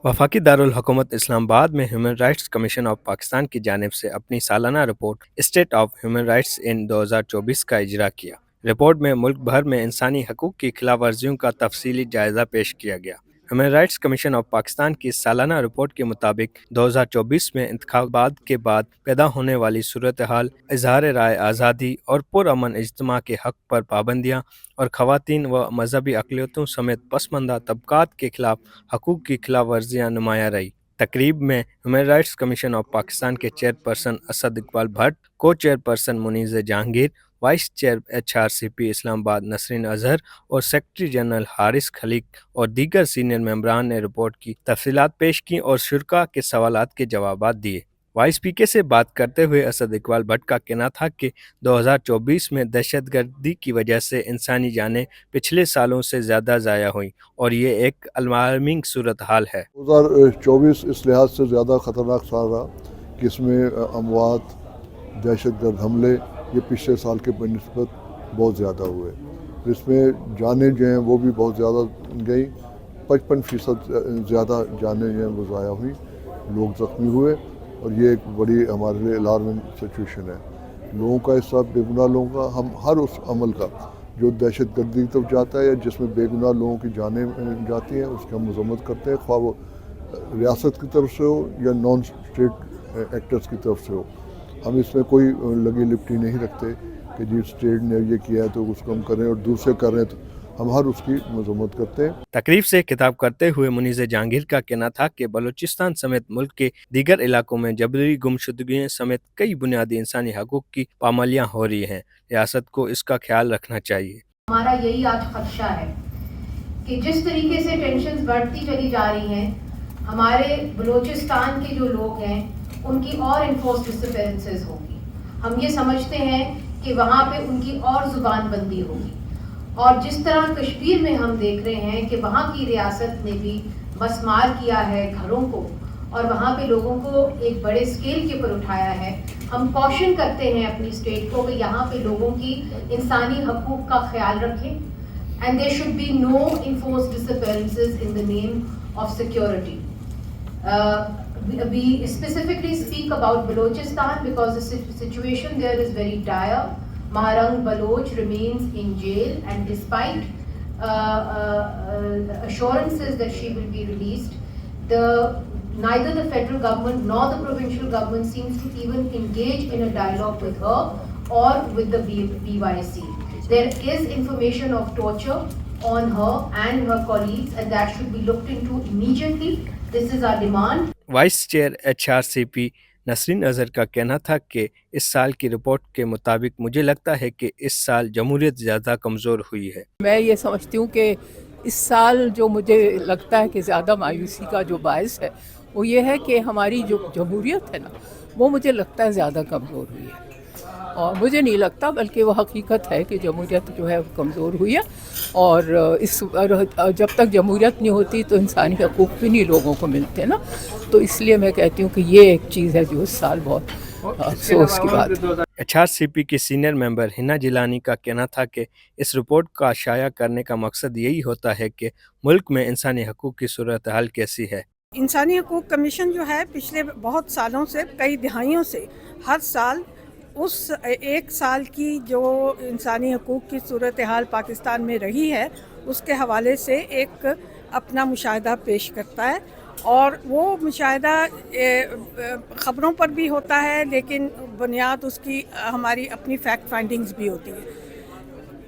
वफाकी दारुल हुकूमत इस्लामाबाद में human rights commission of Pakistan की जानिब से अपनी सालाना report state of human rights in 2024 का इजरा किया। रिपोर्ट में मुल्क भर में इंसानी हकूक़ की खिलाफ वर्जियों का तफसीली जायज़ा पेश किया गया। Human rights commission of Pakistan की सालाना रिपोर्ट के मुताबिक 2024 में इंतखाबात के बाद पैदा होने वाली सूरत हाल, इजहार राय आज़ादी और पुरअमन इज्तिमा के हक़ पर पाबंदियाँ और ख़वातीन व मजहबी अक़लियतों समेत पसमानदा तबक़ात के खिलाफ हकूक़ की खिलाफ वर्जियाँ नुमायाँ रही। तकरीब में human rights commission of Pakistan के chairperson Asad Iqbal Butt, co chairperson Muneeza Jahangir, vice chair HRCP Islamabad Nasreen Azhar और सेक्रेटरी जनरल हारिस खलीक और दीगर सीनियर मेंबरान ने रिपोर्ट की तफसीलात पेश की और शुरका के सवालात के जवाबात दिए। YSPK से बात करते हुए असद इकबाल भट्ट का कहना था कि 2024 में दहशतगर्दी की वजह से इंसानी जानें पिछले सालों से ज़्यादा ज़ाया हुई और ये एक अलार्मिंग सूरत हाल है। 2024 इस लिहाज से ज़्यादा ख़तरनाक साल रहा कि इसमें अमवात, दहशतगर्द हमले ये पिछले साल के बनिस्बत बहुत ज़्यादा हुए। इसमें जानें जो हैं वो भी बहुत ज़्यादा गई, 55% ज़्यादा जानें जो हैं वो ज़ाया हुई, लोग ज़ख्मी हुए और ये एक बड़ी हमारे लिए अलार्मिंग सिचुएशन है। लोगों का हिस्सा, बेगुनाह लोगों का, हम हर उस अमल का जो दहशतगर्दी की तरफ जाता है या जिसमें बेगुनाह लोगों की जानें जाती हैं उसकी हम मज़म्मत करते हैं, ख्वाह वो रियासत की तरफ से हो या नॉन स्टेट एक्टर्स की तरफ से हो। हम इसमें कोई लगी लिपटी नहीं रखते कि जी स्टेट ने ये किया है तो उसको हम करें और दूसरे कर रहे हैं तो हम हर उसकी मजम्मत करते हैं। तकरीब से खिताब करते हुए मुनीज़ जहांगीर का कहना था कि बलूचिस्तान समेत मुल्क के दीगर इलाकों में जबरी गुमशुदगियों समेत कई बुनियादी इंसानी हकूक़ की पामालियाँ हो रही हैं। रियासत को इसका ख्याल रखना चाहिए। हमारा यही आज खदशा है कि जिस तरीके से टेंशन्स बढ़ती चली जा रही हैं, हमारे बलूचिस्तान के जो लोग हैं उनकी और इन्फोर्स डिसअपीयरेंसेस होगी। हम ये समझते हैं कि वहाँ पे उनकी और ज़ुबान बंदी होगी और जिस तरह कश्मीर में हम देख रहे हैं कि वहाँ की रियासत ने भी मसमार किया है घरों को और वहाँ पे लोगों को एक बड़े स्केल के ऊपर उठाया है। हम कॉशन करते हैं अपनी स्टेट को कि यहाँ पे लोगों की इंसानी हकूक़ का ख्याल रखें and there should be no enforce disappearances in the name of security. We specifically speak about Balochistan because the situation there is very dire. Maharang Baloch remains in jail and despite assurances that she will be released, neither the federal government nor the provincial government seems to even engage in a dialogue with her or with the BYC. There is information of torture on her and her colleagues and that should be looked into immediately. This is our demand. Vice chair HRCP Nasreen Azhar का कहना था कि इस साल की report के मुताबिक मुझे लगता है कि इस साल जमहूरियत ज़्यादा कमज़ोर हुई है। मैं ये समझती हूँ कि इस साल जो मुझे लगता है कि ज़्यादा मायूसी का जो बायस है वो ये है कि हमारी जो जमहूरियत है ना वो मुझे लगता है ज़्यादा कमज़ोर हुई है और मुझे नहीं लगता बल्कि वो हकीकत है कि जमहूरियत जो है वो कमज़ोर हुई है और जब तक जमहूरियत नहीं होती तो इंसानी हकूक़ भी नहीं लोगों को मिलते ना, तो इसलिए मैं कहती हूँ कि ये एक चीज़ है जो इस साल बहुत अफसोस की बात है। HRCP की सीनियर मेंबर हिना जिलानी का कहना था कि इस रिपोर्ट का शाया करने का मकसद यही होता है कि मुल्क में इंसानी हकूक़ की सूरत हाल कैसी है। इंसानी हकूक़ कमीशन जो है पिछले बहुत सालों से, कई दिहाइयों से हर साल उस एक साल की जो इंसानी हकूक़ की सूरत हाल पाकिस्तान में रही है उसके हवाले से एक अपना मुशाहिदा पेश करता है और वो मुशाहिदा ख़बरों पर भी होता है लेकिन बुनियाद उसकी हमारी अपनी फैक्ट फाइंडिंग्स भी होती है।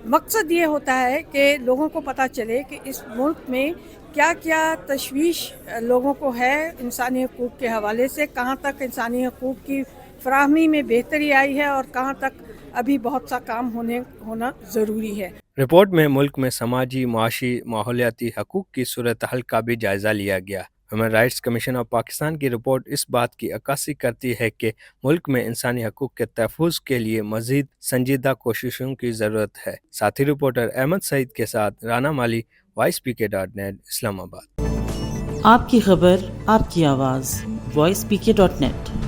मकसद ये होता है कि लोगों को पता चले कि इस मुल्क में क्या क्या तशवीश लोगों को है इंसानी हकूक़ के हवाले से, कहाँ तक इंसानी हकूक़ की फराहमी में बेहतरी आई है और कहाँ तक अभी बहुत सा काम होना ज़रूरी है। रिपोर्ट में मुल्क में समाजी, मुआशी, माहौलियाती हकूक़ की सूरत हाल का भी जायज़ा लिया गया। Human rights commission of Pakistan की रिपोर्ट इस बात की अक्कासी करती है कि मुल्क में इंसानी हकूक़ के तहफ़्फ़ुज़ के लिए मज़ीद संजीदा कोशिशों की ज़रूरत है। साथी रिपोर्टर अहमद सईद के साथ राना माली, voicepk.net इस्लामाबाद। आपकी खबर, आपकी आवाज़, voicepk.net।